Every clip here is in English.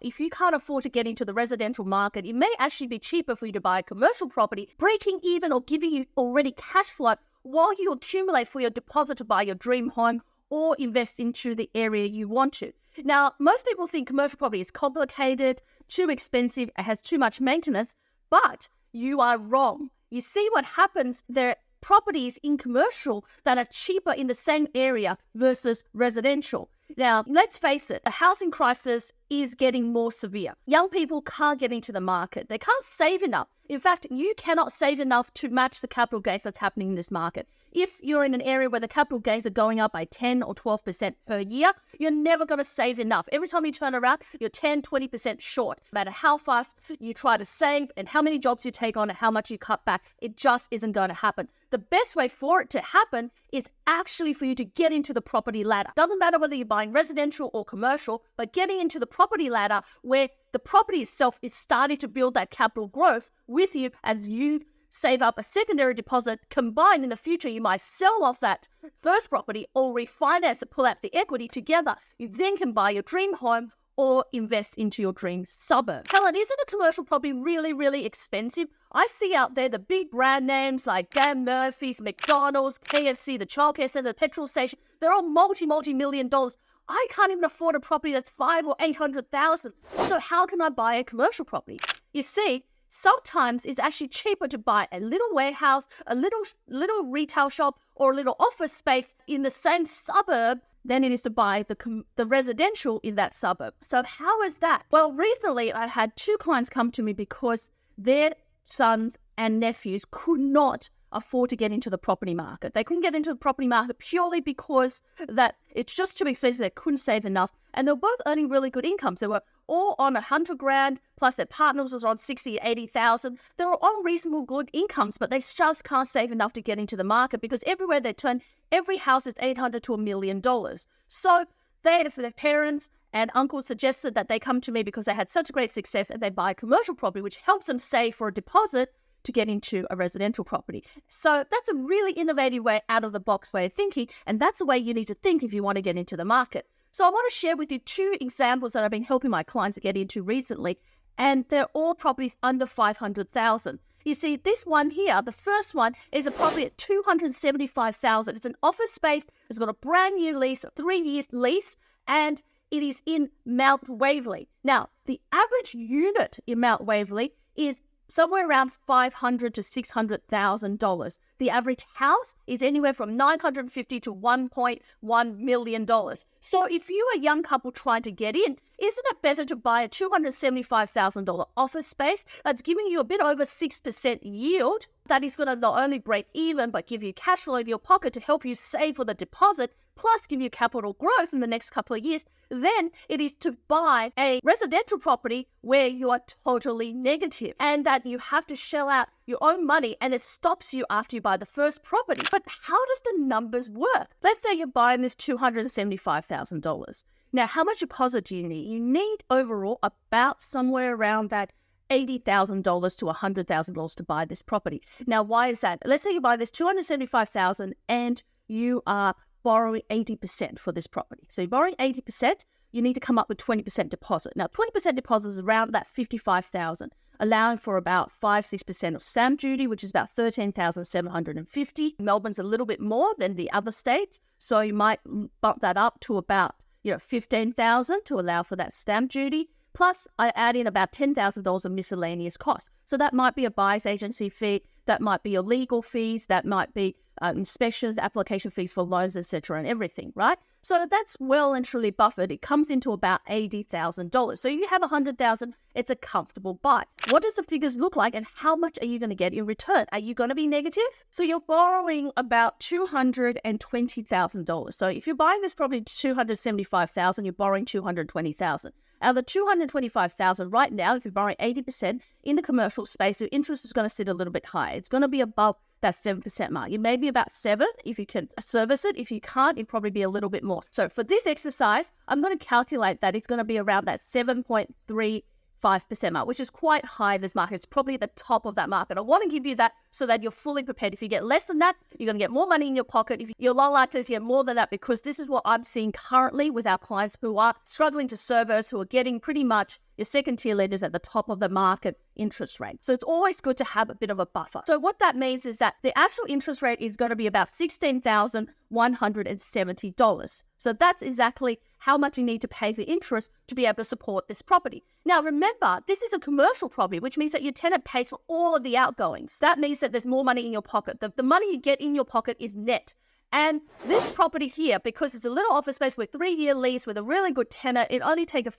If you can't afford to get into the residential market, it may actually be cheaper for you to buy a commercial property, breaking even or giving you already cash flow while you accumulate for your deposit to buy your dream home or invest into the area you want to. Now, most people think commercial property is complicated, too expensive, it has too much maintenance, but you are wrong. You see what happens, there are properties in commercial that are cheaper in the same area versus residential. Now, let's face it, the housing crisis is getting more severe. Young people can't get into the market. They can't save enough. In fact, you cannot save enough to match the capital gains that's happening in this market. If you're in an area where the capital gains are going up by 10 or 12% per year, you're never going to save enough. Every time you turn around, you're 10, 20% short. No matter how fast you try to save and how many jobs you take on and how much you cut back, it just isn't going to happen. The best way for it to happen is actually for you to get into the property ladder. Doesn't matter whether you're buying residential or commercial, but getting into the property ladder where the property itself is starting to build that capital growth with you as you save up a secondary deposit. Combined in the future, you might sell off that first property or refinance it, pull out the equity together. You then can buy your dream home or invest into your dream suburb. Helen, isn't a commercial property really, really expensive? I see out there the big brand names like Dan Murphy's, McDonald's, KFC, the childcare center, the petrol station. They're all multi-million dollars. I can't even afford a property that's $500,000 or $800,000. So how can I buy a commercial property? You see, sometimes it's actually cheaper to buy a little warehouse, a little retail shop, or a little office space in the same suburb than it is to buy the residential in that suburb. So how is that? Well, recently I had 2 clients come to me because their sons and nephews could not afford to get into the property market. They couldn't get into the property market purely because that it's just too expensive. They couldn't save enough. And they were both earning really good incomes. They were all on $100,000, plus their partners was on $60,000 or $80,000. They were on reasonable good incomes, but they just can't save enough to get into the market because everywhere they turn, every house is $800,000 to $1 million. So they, for their parents and uncles, suggested that they come to me because they had such a great success and they buy a commercial property, which helps them save for a deposit to get into a residential property. So that's a really innovative way, out of the box way of thinking. And that's the way you need to think if you want to get into the market. So I want to share with you 2 examples that I've been helping my clients get into recently. And they're all properties under $500,000. You see, this one here, the first one is a property at $275,000. It's an office space. It's got a brand new lease, a 3-year lease, and it is in Mount Waverley. Now, the average unit in Mount Waverley is somewhere around $500,000 to $600,000. The average house is anywhere from $950,000 to $1.1 million. So if you're a young couple trying to get in, isn't it better to buy a $275,000 office space that's giving you a bit over 6% yield? That is going to not only break even, but give you cash flow in your pocket to help you save for the deposit, plus give you capital growth in the next couple of years. Then it is to buy a residential property where you are totally negative and that you have to shell out your own money and it stops you after you buy the first property. But how does the numbers work? Let's say you're buying this $275,000. Now, how much deposit do you need? You need overall about somewhere around that $80,000 to $100,000 to buy this property. Now, why is that? Let's say you buy this $275,000 and you are borrowing 80% for this property. So you're borrowing 80%, you need to come up with 20% deposit. Now, 20% deposit is around that $55,000, allowing for about 5-6% of stamp duty, which is about $13,750. Melbourne's a little bit more than the other states, so you might bump that up to about $15,000 to allow for that stamp duty. Plus, I add in about $10,000 of miscellaneous costs. So that might be a buyer's agency fee, that might be your legal fees, that might be inspections, application fees for loans, etc., and everything, right? So that's well and truly buffered. It comes into about $80,000. So you have $100,000, it's a comfortable buy. What does the figures look like and how much are you going to get in return? Are you going to be negative? So you're borrowing about $220,000. So if you're buying this property $275,000, you're borrowing $220,000. Out of the $225,000 right now, if you're borrowing 80% in the commercial space, your interest is going to sit a little bit higher. It's going to be above that 7% mark. It may be about 7 if you can service it. If you can't, it'd probably be a little bit more. So for this exercise, I'm going to calculate that it's going to be around that 7.35% mark, which is quite high in this market. It's probably at the top of that market. I want to give you that so that you're fully prepared. If you get less than that, you're going to get more money in your pocket. If you're not likely to get more than that, because this is what I'm seeing currently with our clients who are struggling to service, who are getting pretty much Your second tier lender is at the top of the market interest rate. So it's always good to have a bit of a buffer. So what that means is that the actual interest rate is going to be about $16,170. So that's exactly how much you need to pay for interest to be able to support this property. Now, remember, this is a commercial property, which means that your tenant pays for all of the outgoings. That means that there's more money in your pocket. The money you get in your pocket is net. And this property here, because it's a little office space with 3-year lease with a really good tenant, it only takes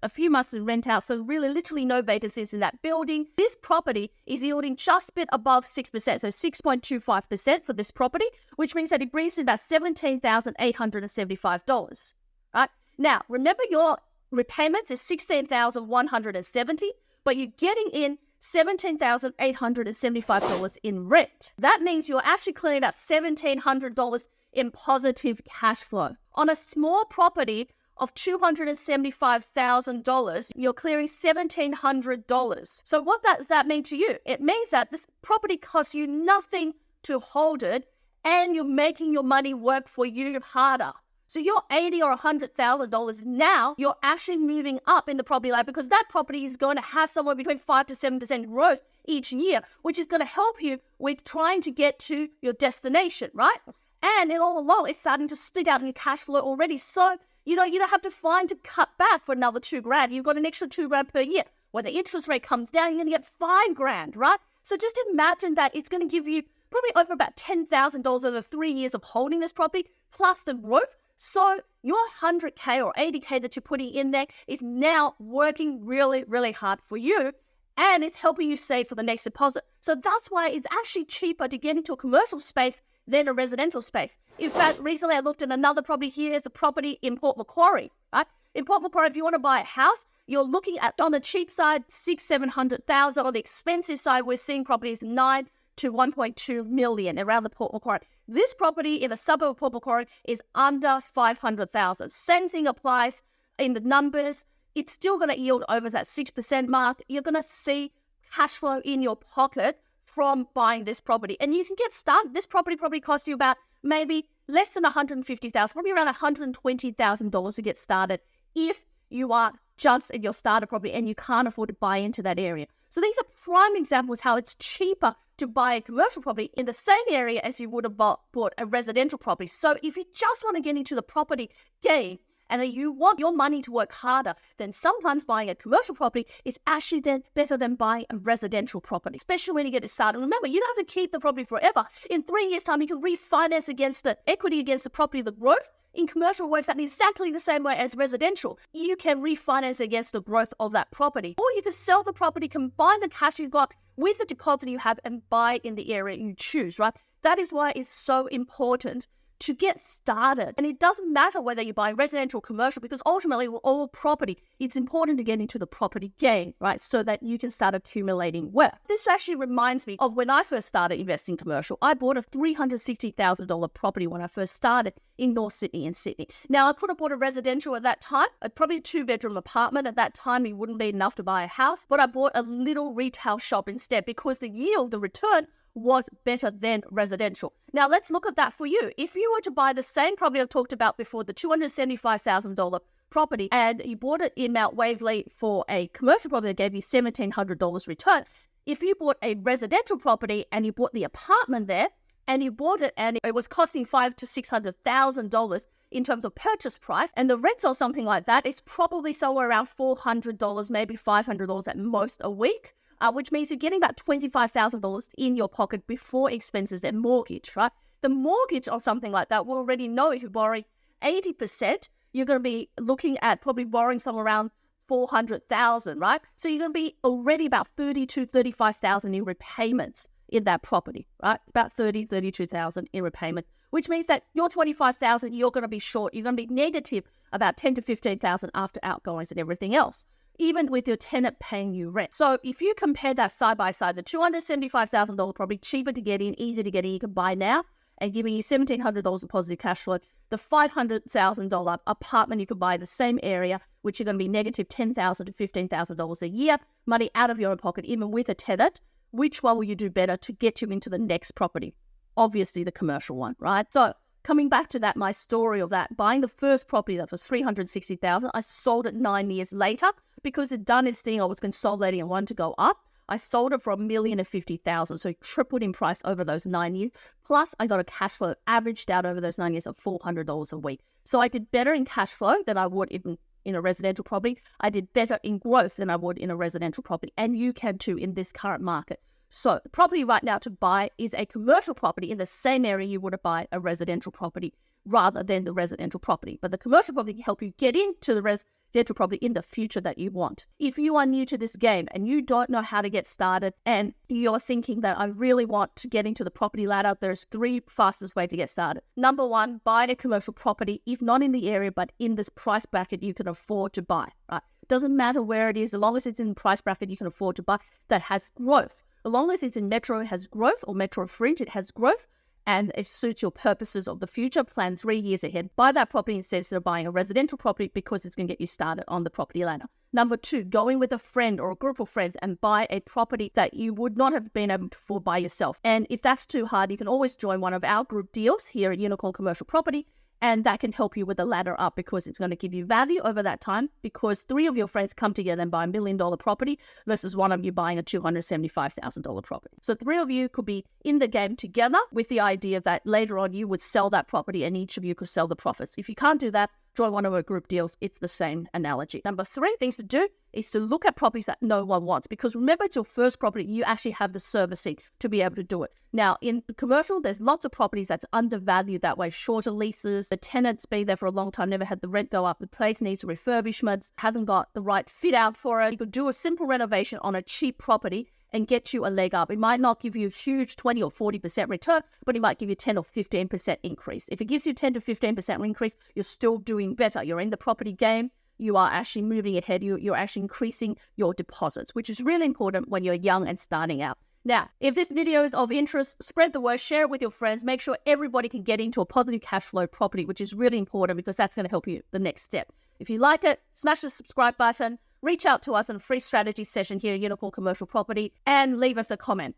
a few months to rent out, so really literally no vacancies in that building. This property is yielding just a bit above 6%, so 6.25% for this property, which means that it brings in about $17,875, right? Now, remember your repayments is $16,170, but you're getting in $17,875 in rent. That means you're actually clearing about $1,700 in positive cash flow. On a small property of $275,000, you're clearing $1,700. So what does that mean to you? It means that this property costs you nothing to hold it, and you're making your money work for you harder. So your $80,000 or $100,000 now, you're actually moving up in the property line because that property is going to have somewhere between 5 to 7% growth each year, which is going to help you with trying to get to your destination, right? And all along, it's starting to split out in your cash flow already. So, you don't have to find to cut back for another $2,000. You've got an extra $2,000 per year. When the interest rate comes down, you're going to get $5,000, right? So just imagine that it's going to give you probably over about $10,000 over 3 years of holding this property, plus the growth. So your $100K or $80K that you're putting in there is now working really, really hard for you, and it's helping you save for the next deposit. So that's why it's actually cheaper to get into a commercial space than a residential space. In fact, recently I looked at another property here. It's a property in Port Macquarie, right? In Port Macquarie, if you want to buy a house, you're looking at, on the cheap side, $600,000-700,000. On the expensive side, we're seeing properties $9 to $1.2 million around the Port Macquarie. This property in a suburb of Port Macquarie is under $500,000. Same thing applies in the numbers. It's still going to yield over that 6% mark. You're going to see cash flow in your pocket from buying this property. And you can get started. This property probably costs you about maybe less than $150,000, probably around $120,000 to get started if you are just in your starter property and you can't afford to buy into that area. So these are prime examples how it's cheaper to buy a commercial property in the same area as you would have bought a residential property. So if you just want to get into the property game and that you want your money to work harder, then sometimes buying a commercial property is actually then better than buying a residential property, especially when you get it started. Remember, you don't have to keep the property forever. In 3 years' time, you can refinance against the equity against the property, the growth. In commercial, it works out exactly the same way as residential. You can refinance against the growth of that property. Or you can sell the property, combine the cash you've got with the deposit you have, and buy in the area you choose, right? That is why it's so important to get started. And it doesn't matter whether you buy residential or commercial, because ultimately we're all property. It's important to get into the property game, right? So that you can start accumulating wealth. This actually reminds me of when I first started investing commercial. I bought a $360,000 property when I first started in North Sydney and Sydney. Now, I could have bought a residential at that time, probably a 2-bedroom apartment. At that time, it wouldn't be enough to buy a house, but I bought a little retail shop instead because the yield, the return, was better than residential. Now, let's look at that for you. If you were to buy the same property I've talked about before, the $275,000 property, and you bought it in Mount Waverley for a commercial property that gave you $1,700 return, if you bought a residential property and you bought the apartment there, and you bought it and it was costing $500,000 to $600,000 in terms of purchase price, and the rents or something like that, it's probably somewhere around $400, maybe $500 at most a week. Which means you're getting about $25,000 in your pocket before expenses and mortgage, right? The mortgage or something like that, we already know if you're borrowing 80%, you're going to be looking at probably borrowing somewhere around $400,000, right? So you're going to be already about $30,000 to $35,000 in repayments in that property, right? About $32,000 in repayment, which means that your $25,000, you're going to be short. You're going to be negative about $10,000 to $15,000 after outgoings and everything else, even with your tenant paying you rent. So if you compare that side by side, the $275,000 property, cheaper to get in, easy to get in, you can buy now, and giving you $1,700 of positive cash flow. The $500,000 apartment you could buy in the same area, which you're going to be negative $10,000 to $15,000 a year, money out of your own pocket, even with a tenant. Which one will you do better to get you into the next property? Obviously the commercial one, right? So coming back to that, my story of that, buying the first property that was $360,000, I sold it 9 years later because it done its thing. I was consolidating and wanted to go up. I sold it for $1,050,000, so it tripled in price over those 9 years. Plus, I got a cash flow averaged out over those 9 years of $400 a week. So I did better in cash flow than I would in a residential property. I did better in growth than I would in a residential property, and you can too in this current market. So the property right now to buy is a commercial property in the same area you would buy a residential property rather than the residential property. But the commercial property can help you get into the residential property in the future that you want. If you are new to this game and you don't know how to get started and you're thinking that I really want to get into the property ladder, there's 3 fastest ways to get started. Number 1, buy a commercial property, if not in the area, but in this price bracket you can afford to buy, right? Doesn't matter where it is, as long as it's in the price bracket you can afford to buy that has growth. As long as it's in metro, it has growth, or metro fringe, it has growth, and it suits your purposes of the future. Plan 3 years ahead. Buy that property instead of buying a residential property because it's going to get you started on the property ladder. Number 2, going with a friend or a group of friends and buy a property that you would not have been able to afford by yourself. And if that's too hard, you can always join one of our group deals here at Unikorn Commercial Property. And that can help you with the ladder up because it's going to give you value over that time, because 3 of your friends come together and buy $1 million property versus one of you buying a $275,000 property. So 3 of you could be in the game together with the idea that later on you would sell that property and each of you could sell the profits. If you can't do that, join one of our group deals. It's the same analogy. Number 3 things to do is to look at properties that no one wants, because remember, it's your first property. You actually have the servicing to be able to do it. Now, in commercial, there's lots of properties that's undervalued that way. Shorter leases, the tenant's been there for a long time, never had the rent go up, the place needs refurbishments, hasn't got the right fit out for it. You could do a simple renovation on a cheap property and get you a leg up. It might not give you a huge 20 or 40% return, but it might give you 10 or 15% increase. If it gives you 10 to 15% increase, you're still doing better. You're in the property game. You are actually moving ahead. You're actually increasing your deposits, which is really important when you're young and starting out. Now, if this video is of interest, spread the word, share it with your friends. Make sure everybody can get into a positive cash flow property, which is really important because that's going to help you the next step. If you like it, smash the subscribe button, reach out to us on a free strategy session here at Unikorn Commercial Property, and leave us a comment.